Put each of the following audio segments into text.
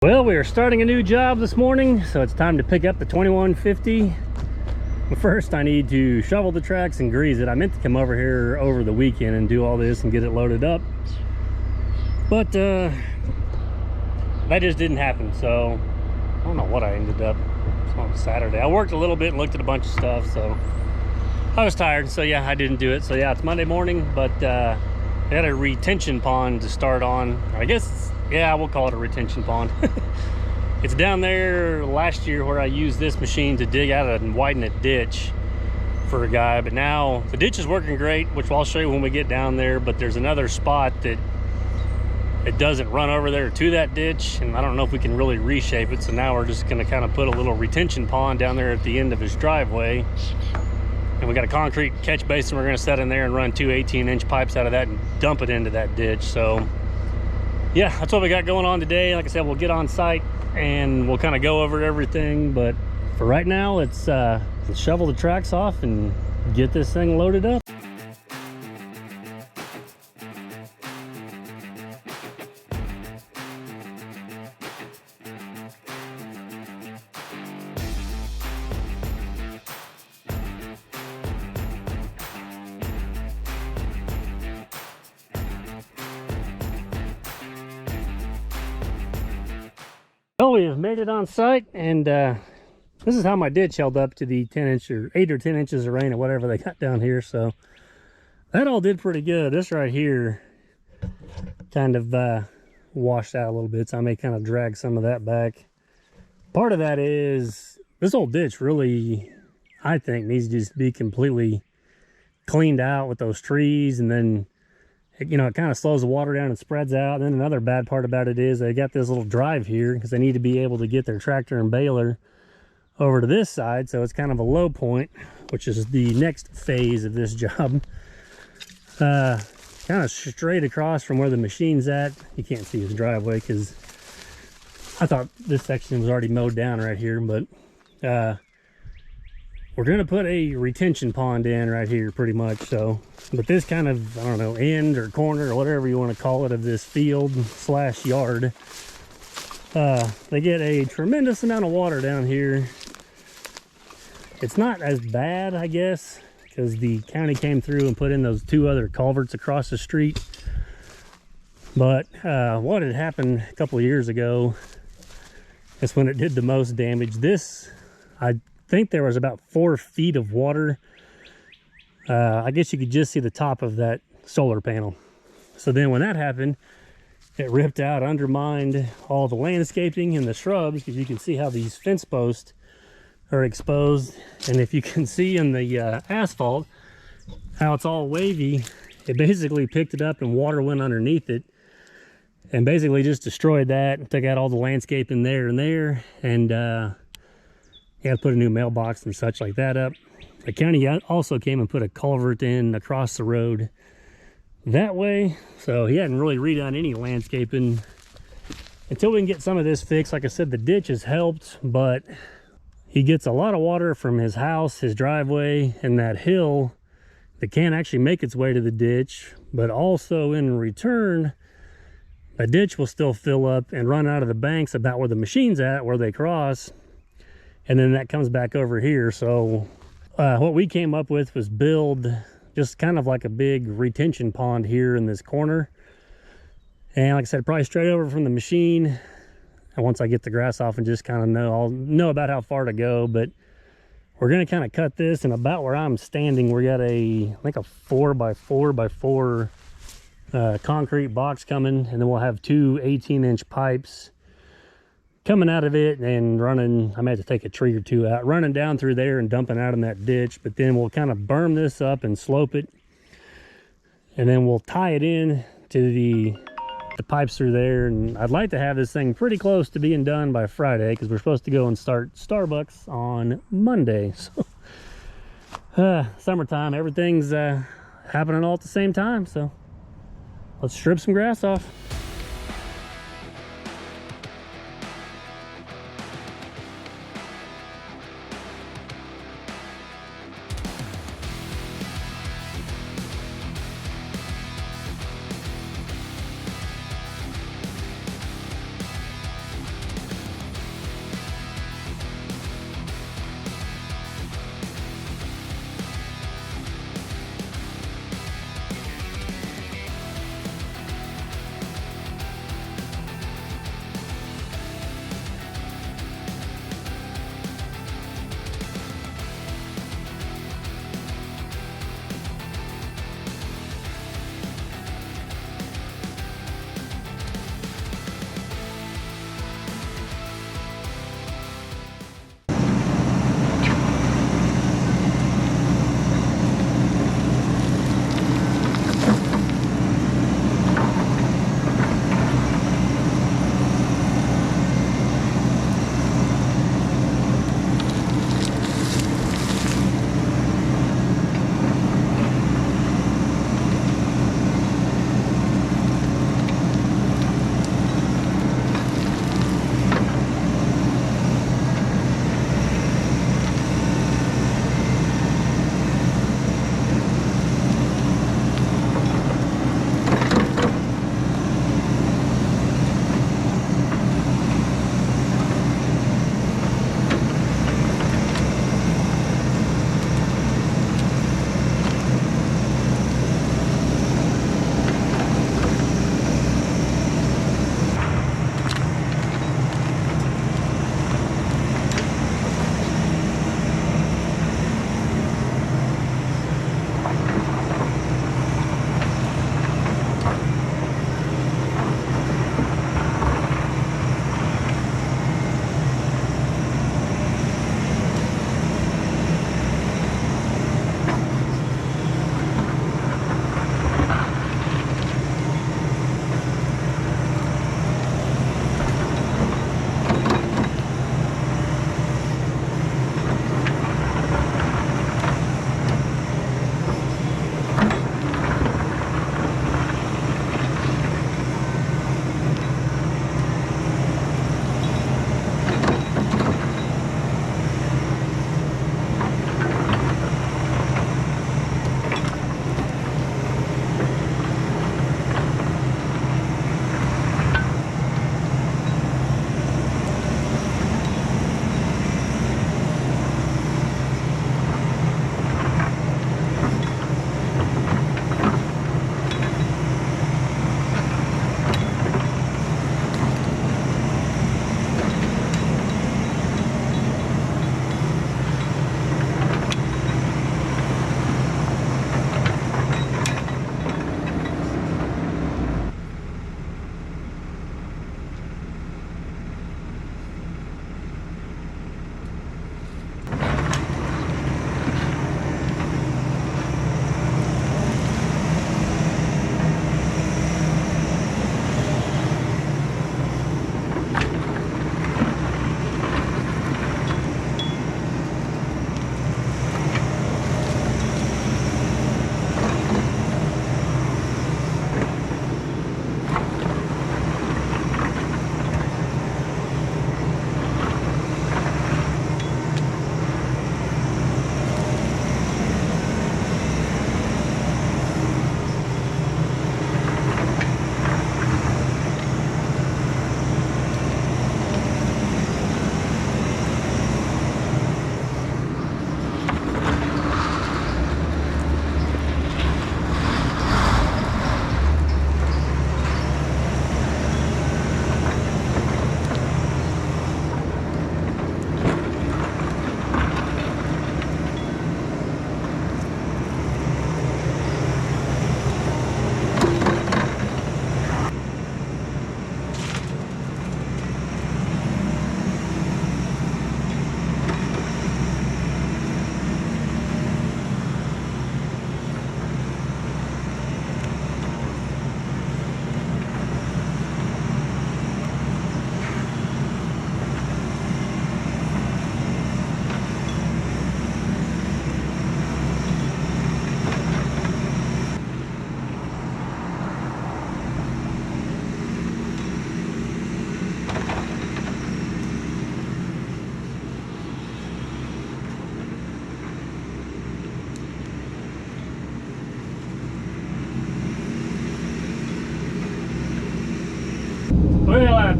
Well, we are starting a new job this morning, so it's time to pick up the 2150. But first, I need to shovel the tracks and grease it. I meant to come over here over the weekend and do all this and get it loaded up, but that just didn't happen. So I don't know what I ended up. It's on Saturday. I worked a little bit and looked at a bunch of stuff, so I was tired. So yeah, I didn't do it. So yeah, it's Monday morning, but I had a retention pond to start on. I guess, yeah, we'll call it a retention pond. It's down there last year where I used this machine to dig out and widen a ditch for a guy, but now the ditch is working great, which I'll show you when we get down there. But there's another spot that it doesn't run over there to that ditch, and I don't know if we can really reshape it. So now we're just going to kind of put a little retention pond down there at the end of his driveway, and we got a concrete catch basin we're going to set in there and run two 18-inch pipes out of that and dump it into that ditch. So yeah, that's what we got going on today. Like I said, we'll get on site and we'll kind of go over everything, but for right now, let's shovel the tracks off and get this thing loaded up. Well, we have made it on site, and this is how my ditch held up to the 10-inch or 8 or 10 inches of rain or whatever they got down here. So that all did pretty good. This right here kind of washed out a little bit, so I may kind of drag some of that back. Part of that is this old ditch really, I think, needs to just be completely cleaned out with those trees, and then you know, it kind of slows the water down and spreads out. And then another bad part about it is they got this little drive here because they need to be able to get their tractor and baler over to this side. So it's kind of a low point, which is the next phase of this job. Kind of straight across from where the machine's at. You can't see his driveway because I thought this section was already mowed down right here, but we're going to put a retention pond in right here pretty much. So, but this kind of, I don't know, end or corner or whatever you want to call it of this field slash yard, they get a tremendous amount of water down here. It's not as bad, I guess, because the county came through and put in those 2 other culverts across the street. But what had happened a couple of years ago is when it did the most damage. This, I think there was about 4 feet of water. I guess you could just see the top of that solar panel. So then when that happened, it ripped out, undermined all the landscaping and the shrubs, because you can see how these fence posts are exposed. And if you can see in the asphalt how it's all wavy, it basically picked it up and water went underneath it and basically just destroyed that and took out all the landscaping there and there. And he had to put a new mailbox and such like that up. The county also came and put a culvert in across the road that way. So he hadn't really redone any landscaping until we can get some of this fixed. Like I said, the ditch has helped, but he gets a lot of water from his house, his driveway, and that hill that can't actually make its way to the ditch. But also in return, the ditch will still fill up and run out of the banks about where the machine's at, where they cross. And then that comes back over here. So what we came up with was build just kind of like a big retention pond here in this corner. And like I said, probably straight over from the machine. And once I get the grass off and just kind of I'll know about how far to go. But we're going to kind of cut this, and about where I'm standing, we got I think a 4x4x4 concrete box coming. And then we'll have 2 18-inch pipes coming out of it and running. I may have to take a tree or 2 out, running down through there and dumping out in that ditch. But then we'll kind of berm this up and slope it, and then we'll tie it in to the pipes through there. And I'd like to have this thing pretty close to being done by Friday, because we're supposed to go and start Starbucks on Monday. So summertime, everything's happening all at the same time. So let's strip some grass off.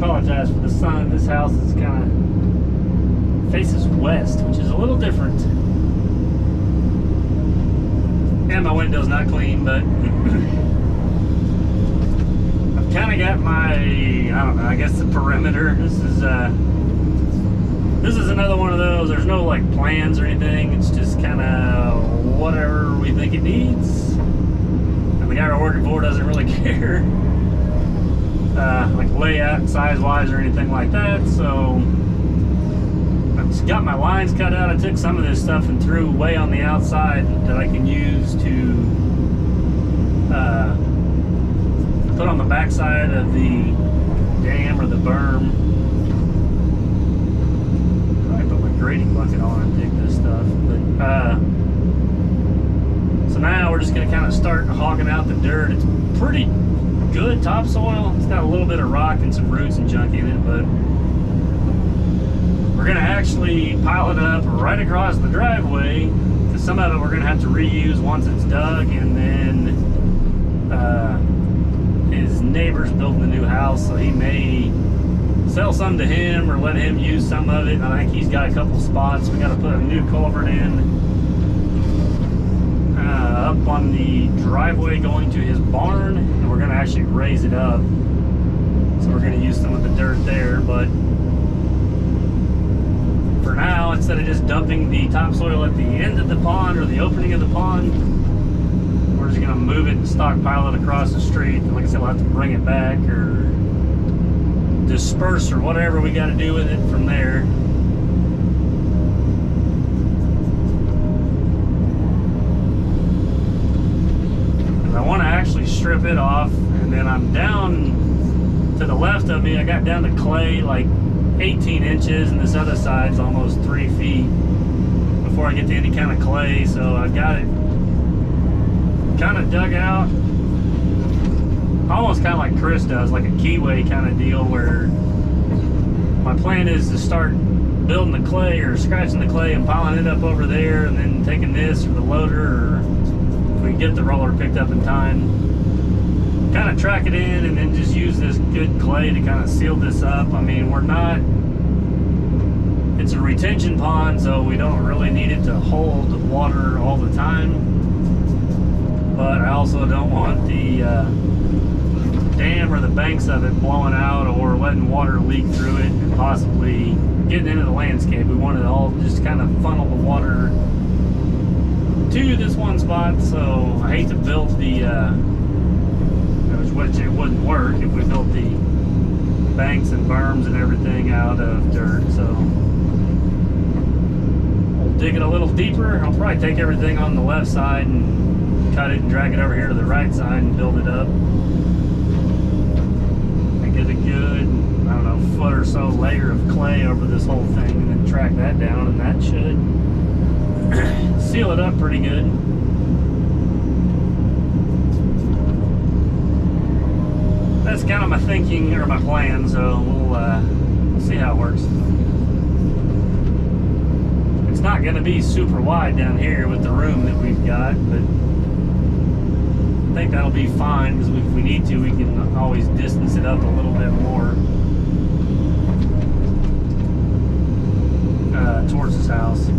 apologize for the sun. This house is kind of faces west, which is a little different. And my window's not clean, but I've kind of got my, I don't know, I guess the perimeter. This is another one of those. There's no like plans or anything. It's just kind of whatever we think it needs. And the guy we're working for doesn't really care. Like layout, size-wise, or anything like that. So I've just got my lines cut out. I took some of this stuff and threw way on the outside that I can use to put on the backside of the dam or the berm. I put my grading bucket on and dig this stuff. But so now we're just going to kind of start hogging out the dirt. It's pretty good topsoil. It's got a little bit of rock and some roots and junk in it, but we're gonna actually pile it up right across the driveway, because some of it we're gonna have to reuse once it's dug, and then his neighbor's building a new house, so he may sell some to him or let him use some of it. I think he's got a couple spots. We got to put a new culvert in up on the driveway going to his barn, and we're going to actually raise it up, so we're going to use some of the dirt there. But for now, instead of just dumping the topsoil at the end of the pond or the opening of the pond, we're just going to move it and stockpile it across the street. And like I said, we'll have to bring it back or disperse or whatever we got to do with it from there. I want to actually strip it off, and then I'm down to the left of me. I got down to clay like 18 inches, and this other side's almost 3 feet before I get to any kind of clay. So I got it kind of dug out, almost kind of like Chris does, like a keyway kind of deal, where my plan is to start building the clay or scratching the clay and piling it up over there, and then taking this or the loader, or if we can get the roller picked up in time, kind of track it in and then just use this good clay to kind of seal this up. I mean, we're not, it's a retention pond, so we don't really need it to hold water all the time, but I also don't want the dam or the banks of it blowing out or letting water leak through it and possibly getting into the landscape. We want it all just kind of funnel the water to this one spot. So I hate to build the which it wouldn't work if we built the banks and berms and everything out of dirt. So we'll dig it a little deeper. I'll probably take everything on the left side and cut it and drag it over here to the right side and build it up. Get a good, I don't know, foot or so layer of clay over this whole thing, and then track that down, and that should seal it up pretty good. That's kind of my thinking, or my plan, so we'll see how it works. It's not going to be super wide down here with the room that we've got, but I think that'll be fine, because if we need to, we can always distance it up a little bit more towards his house.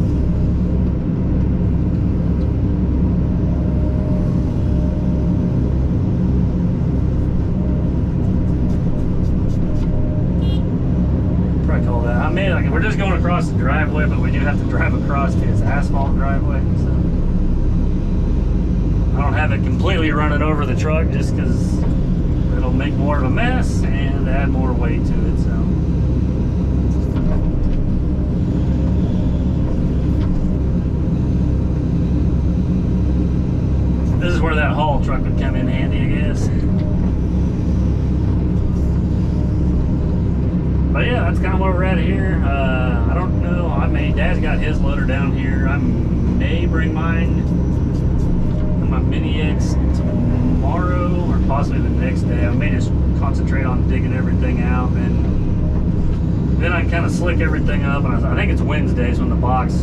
Probably call that. I mean, like, we're just going across the driveway, but we do have to drive across to his asphalt driveway, so I don't have it completely running over the truck, just because it'll make more of a mess and add more weight to it. So this is where that haul truck would come in handy, I guess. But yeah, that's kind of where we're at here. I don't know. I mean, Dad's got his loader down here. I may bring mine, my Mini X, tomorrow or possibly the next day. I may just concentrate on digging everything out, and then I can kind of slick everything up. And I think it's Wednesdays when the box,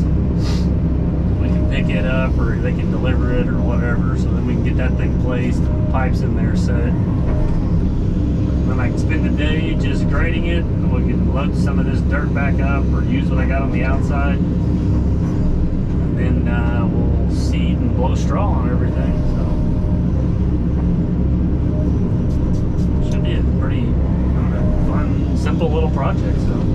we can pick it up, or they can deliver it or whatever, so then we can get that thing placed and the pipes in there set. Then and I can spend the day just grading it, and we can load some of this dirt back up or use what I got on the outside. And then we'll seed and blow straw on everything. So should be a pretty fun, simple little project. So.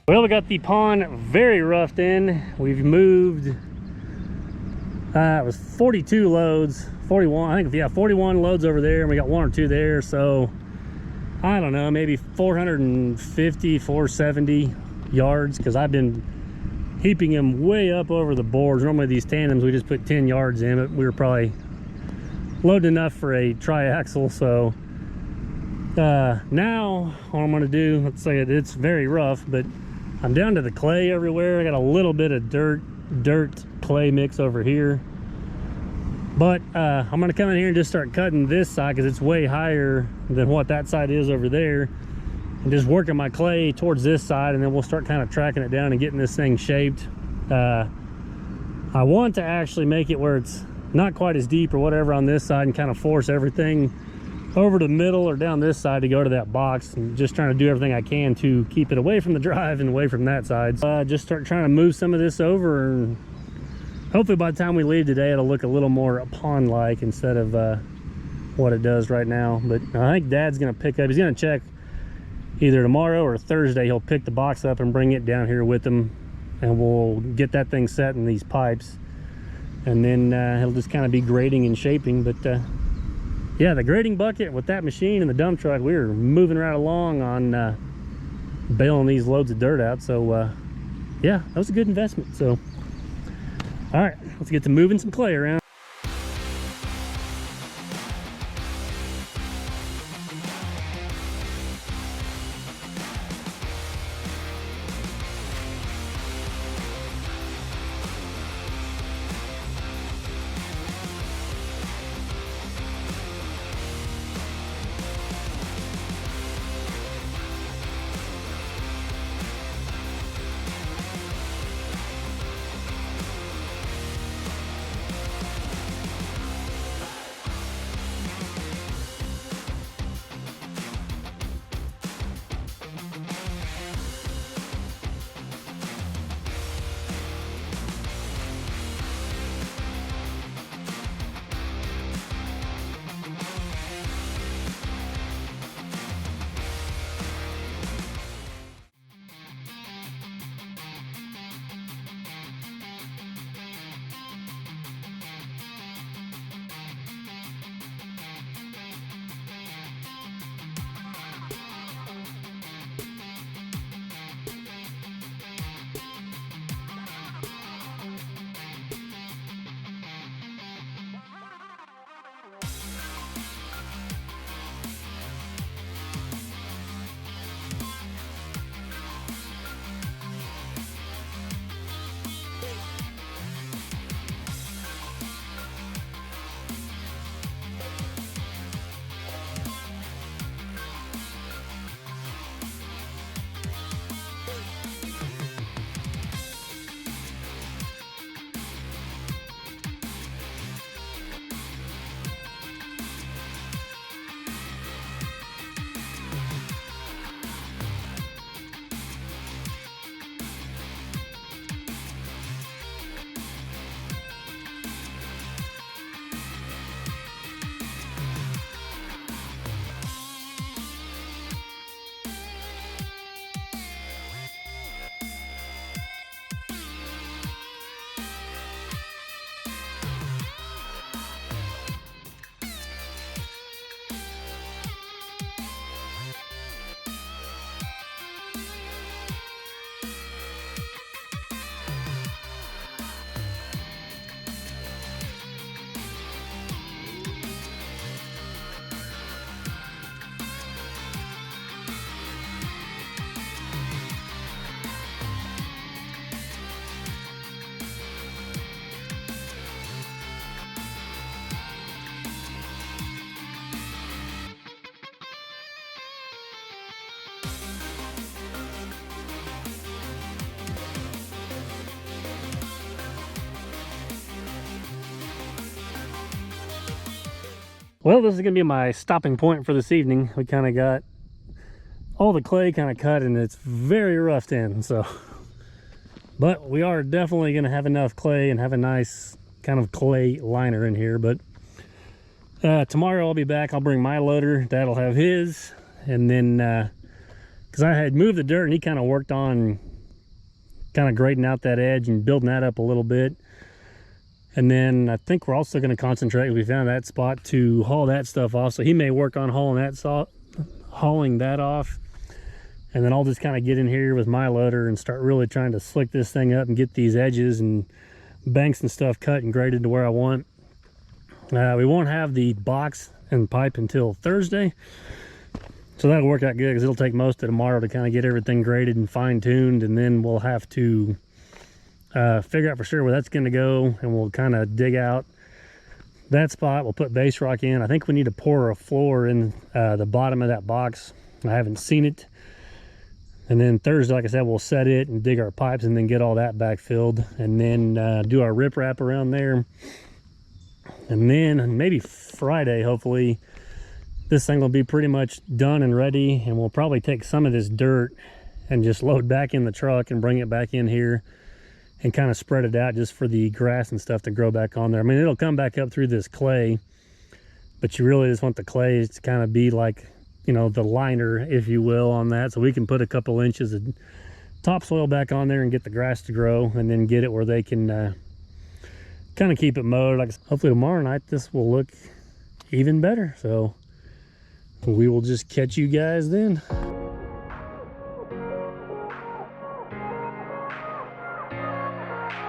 Well, we got the pond very roughed in. We've moved, it was 42 loads, 41, I think, yeah, 41 loads over there, and we got 1 or 2 there. So, I don't know, maybe 450, 470 yards, because I've been heaping them way up over the boards. Normally these tandems, we just put 10 yards in, but we were probably loading enough for a triaxle. So, now what I'm going to do, let's say it's very rough, but I'm down to the clay everywhere. I got a little bit of dirt clay mix over here, but I'm gonna come in here and just start cutting this side because it's way higher than what that side is over there, and just working my clay towards this side, and then we'll start kind of tracking it down and getting this thing shaped. I want to actually make it where it's not quite as deep or whatever on this side, and kind of force everything over the middle or down this side to go to that box, and just trying to do everything I can to keep it away from the drive and away from that side. So, just start trying to move some of this over and Hopefully by the time we leave today, it'll look a little more pond-like instead of what it does right now. But I think Dad's gonna pick up, he's gonna check either tomorrow or Thursday. He'll pick the box up and bring it down here with him, and we'll get that thing set in these pipes, and then he'll just kind of be grading and shaping. But yeah, the grading bucket with that machine and the dump truck, we were moving right along on bailing these loads of dirt out. So yeah, that was a good investment. So all right, let's get to moving some clay around. Well, this is gonna be my stopping point for this evening. We kind of got all the clay kind of cut and it's very roughed in, so. But we are definitely gonna have enough clay and have a nice kind of clay liner in here. But tomorrow I'll be back. I'll bring my loader, Dad'll have his. And then, cause I had moved the dirt and he kind of worked on kind of grading out that edge and building that up a little bit. And then I think we're also going to concentrate, we found that spot to haul that stuff off. So he may work on hauling that off. And then I'll just kind of get in here with my loader and start really trying to slick this thing up and get these edges and banks and stuff cut and graded to where I want. We won't have the box and pipe until Thursday. So that'll work out good because it'll take most of tomorrow to kind of get everything graded and fine-tuned. And then we'll have to figure out for sure where that's going to go, and we'll kind of dig out that spot. We'll put base rock in. I think we need to pour a floor in the bottom of that box. I haven't seen it. And then Thursday, like I said, we'll set it and dig our pipes and then get all that back filled, and then do our riprap around there. And then maybe Friday, hopefully, this thing will be pretty much done and ready, and we'll probably take some of this dirt and just load back in the truck and bring it back in here and kind of spread it out just for the grass and stuff to grow back on there. I mean, it'll come back up through this clay, but you really just want the clay to kind of be like, you know, the liner, if you will, on that. So we can put a couple inches of topsoil back on there and get the grass to grow, and then get it where they can kind of keep it mowed. Like, hopefully tomorrow night this will look even better. So we will just catch you guys then.